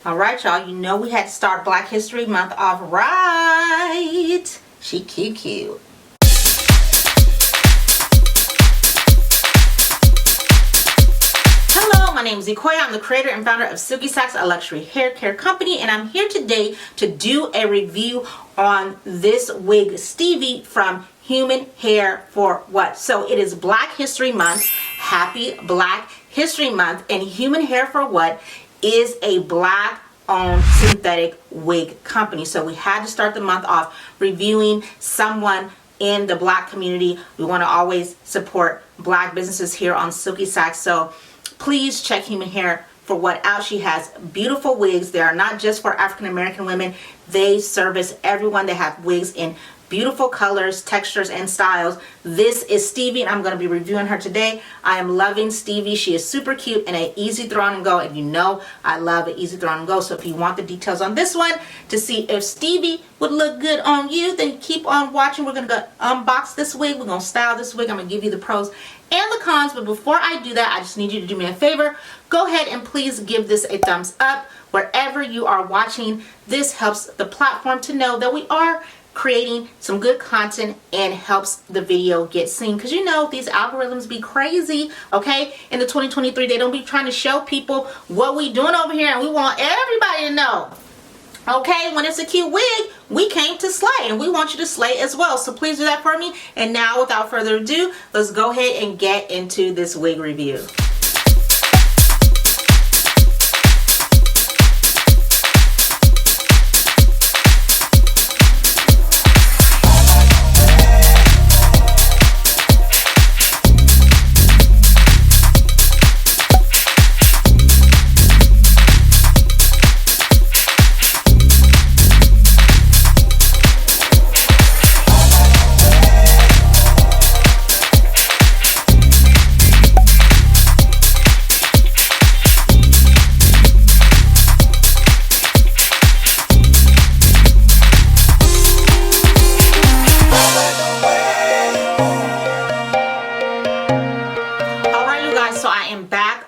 All right, y'all, you know we had to start Black History Month off right. She cute. Hello, my name is Sequoia. I'm the creator and founder of SILKYCHICK, a luxury hair care company, and I'm here today to do a review on this wig, Stevie from Human Hair for What. So it is Black History Month. Happy Black History Month, and Human Hair for What is a black owned synthetic wig company. So we had to start the month off reviewing someone in the black community. We want to always support black businesses here on SILKYCHICK. So please check Human Hair for What out. She has beautiful wigs. They are not just for African American women. They service everyone. They have wigs in beautiful colors, textures, and styles. This is Stevie, and I'm going to be reviewing her today. I am loving Stevie. She is super cute and an easy throw on and go, and you know I love an easy throw on and go. So if you want the details on this one to see if Stevie would look good on you, then keep on watching. We're going to go unbox this wig. We're going to style this wig. I'm going to give you the pros and the cons, but before I do that, I just need you to do me a favor. Go ahead and please give this a thumbs up wherever you are watching. This helps the platform to know that we are creating some good content and helps the video get seen, because you know these algorithms be crazy. Okay, in the 2023 they don't be trying to show people what we doing over here, and we want everybody to know. Okay, when it's a cute wig, we came to slay, and we want you to slay as well. So please do that for me. And now, without further ado, let's go ahead and get into this wig review.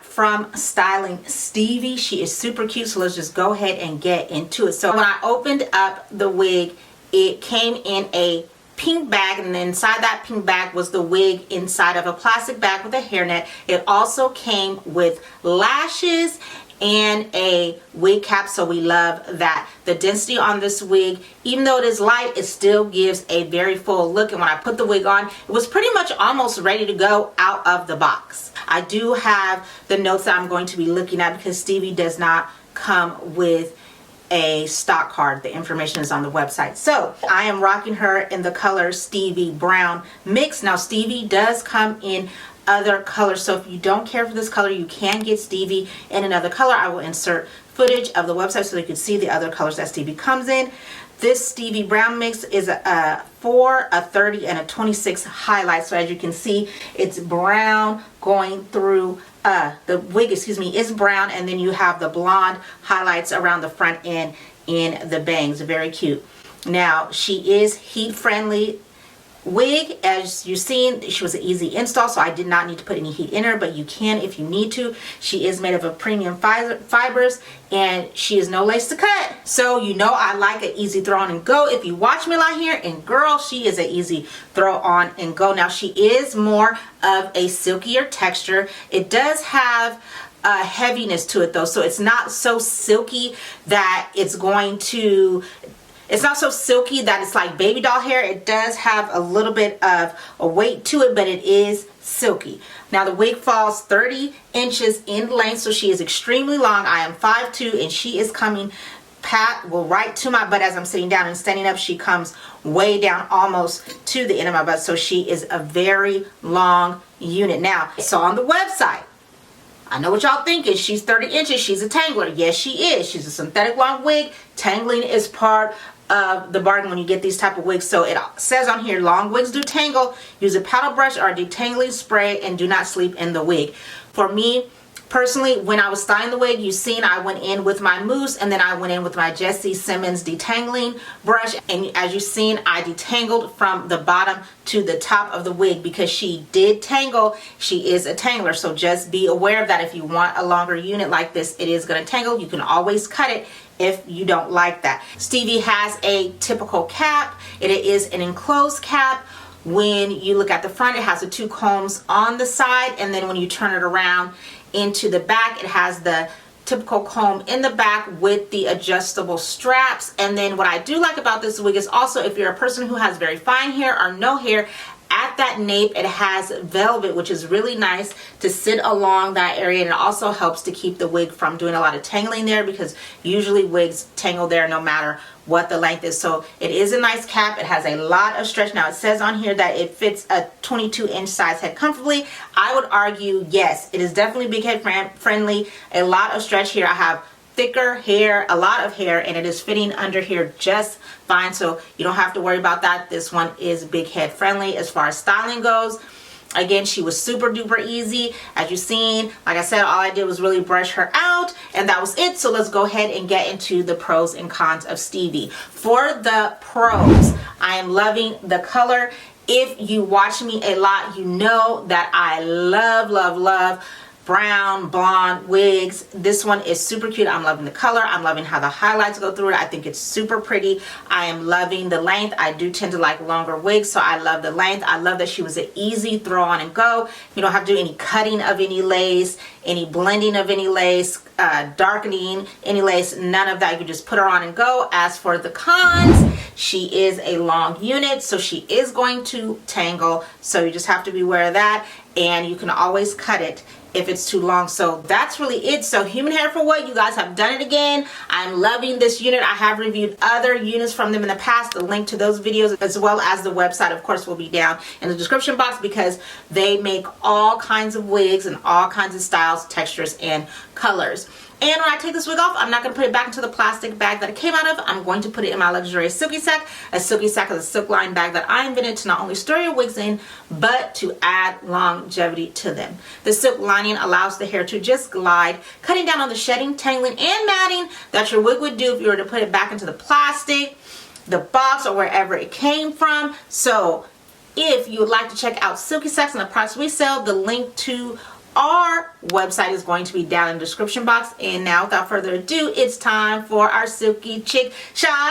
From styling Stevie. She is super cute, so let's just go ahead and get into it. So when I opened up the wig, it came in a pink bag, and inside that pink bag was the wig inside of a plastic bag with a hairnet. It also came with lashes and a wig cap, so we love that. The density on this wig, even though it is light, it still gives a very full look, and when I put the wig on, it was pretty much almost ready to go out of the box. I do have the notes that I'm going to be looking at because Stevie does not come with a stock card. The information is on the website. So I am rocking her in the color Stevie Brown mix. Now Stevie does come in other colors, so if you don't care for this color, you can get Stevie in another color. I will insert footage of the website so you can see the other colors that Stevie comes in. This Stevie Brown mix is a 4, a 30, and a 26 highlight. So as you can see, it's brown going through the wig, is brown, and then you have the blonde highlights around the front end in the bangs. Very cute. Now she is heat friendly wig. As you've seen, she was an easy install, so I did not need to put any heat in her, but you can if you need to. She is made of a premium fibers, and she is no lace to cut, so you know I like an easy throw on and go. If you watch me like here, and girl, she is an easy throw on and go. Now she is more of a silkier texture. It does have a heaviness to it though, so it's not so silky that it's going to not so silky that it's like baby doll hair. It does have a little bit of a weight to it, but it is silky. Now the wig falls 30 inches in length, so she is extremely long. I am 5'2", and she is coming right to my butt. As I'm sitting down and standing up, she comes way down almost to the end of my butt, so she is a very long unit. Now, so on the website, I know what y'all thinking. She's 30 inches. She's a tangler. Yes, she is. She's a synthetic long wig. Tangling is part of the bargain when you get these type of wigs. So it says on here, long wigs do tangle. Use a paddle brush or a detangling spray, and do not sleep in the wig. For me Personally, when I was styling the wig, you've seen I went in with my mousse and then I went in with my Jessie Simmons detangling brush. And as you've seen, I detangled from the bottom to the top of the wig because she did tangle. She is a tangler, so just be aware of that. If you want a longer unit like this, it is going to tangle. You can always cut it if you don't like that. Stevie has a typical cap. It is an enclosed cap. When you look at the front, it has the 2 combs on the side, and then when you turn it around into the back, it has the typical comb in the back with the adjustable straps. And then what I do like about this wig is also, if you're a person who has very fine hair or no hair, at that nape it has velvet, which is really nice to sit along that area, and it also helps to keep the wig from doing a lot of tangling there, because usually wigs tangle there no matter what the length is. So it is a nice cap. It has a lot of stretch. Now it says on here that it fits a 22-inch size head comfortably. I would argue yes, it is definitely big head friendly. A lot of stretch here. I have thicker hair, a lot of hair, and it is fitting under here just fine, so you don't have to worry about that. This one is big head friendly. As far as styling goes, again, she was super duper easy. As you've seen, like I said, all I did was really brush her out, and that was it. So let's go ahead and get into the pros and cons of Stevie. For the pros, I am loving the color. If you watch me a lot, you know that I love brown, blonde wigs. This one is super cute. I'm loving the color. I'm loving how the highlights go through it. I think it's super pretty. I am loving the length. I do tend to like longer wigs, so I love the length. I love that she was an easy throw on and go. You don't have to do any cutting of any lace, any blending of any lace, darkening any lace, none of that. You can just put her on and go. As for the cons, she is a long unit, so she is going to tangle, so you just have to be aware of that, and you can always cut it if it's too long. So that's really it. So human hair for what? You guys have done it again. I'm loving this unit. I have reviewed other units from them in the past. The link to those videos, as well as the website, of course, will be down in the description box, because they make all kinds of wigs and all kinds of styles, textures, and colors. And when I take this wig off, I'm not going to put it back into the plastic bag that it came out of. I'm going to put it in my luxurious Silky Sack. A Silky Sack is a silk lined bag that I invented to not only store your wigs in, but to add longevity to them. The silk lining allows the hair to just glide, cutting down on the shedding, tangling, and matting that your wig would do if you were to put it back into the plastic, the box, or wherever it came from. So if you would like to check out Silky Sacks and the products we sell, the link to our website is going to be down in the description box. And now, without further ado, it's time for our Silky Chick shout out.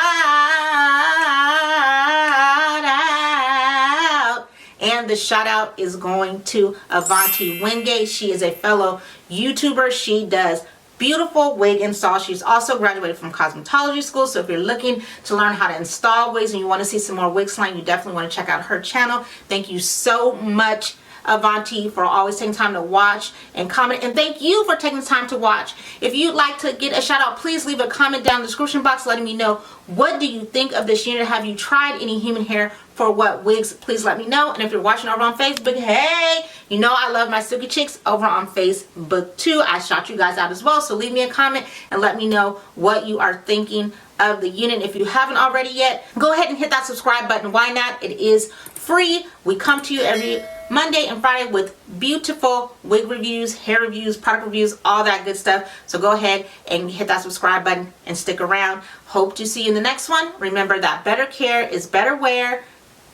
And the shout out is going to Avanti Wingate. She is a fellow YouTuber. She does beautiful wig installs. She's also graduated from cosmetology school, so if you're looking to learn how to install wigs and you want to see some more wig slang, you definitely want to check out her channel. Thank you so much, Avanti, for always taking time to watch and comment, and thank you for taking the time to watch. If you'd like to get a shout out, please leave a comment down in the description box letting me know, what do you think of this unit? Have you tried any human hair for what wigs? Please let me know. And if you're watching over on Facebook, hey, you know I love my Silky Chicks over on Facebook too. I shout you guys out as well, so leave me a comment and let me know what you are thinking of the unit. If you haven't already yet, go ahead and hit that subscribe button. Why not? It is free. We come to you every Monday and Friday with beautiful wig reviews, hair reviews, product reviews, all that good stuff. So go ahead and hit that subscribe button and stick around. Hope to see you in the next one. Remember that better care is better wear.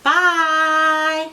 Bye.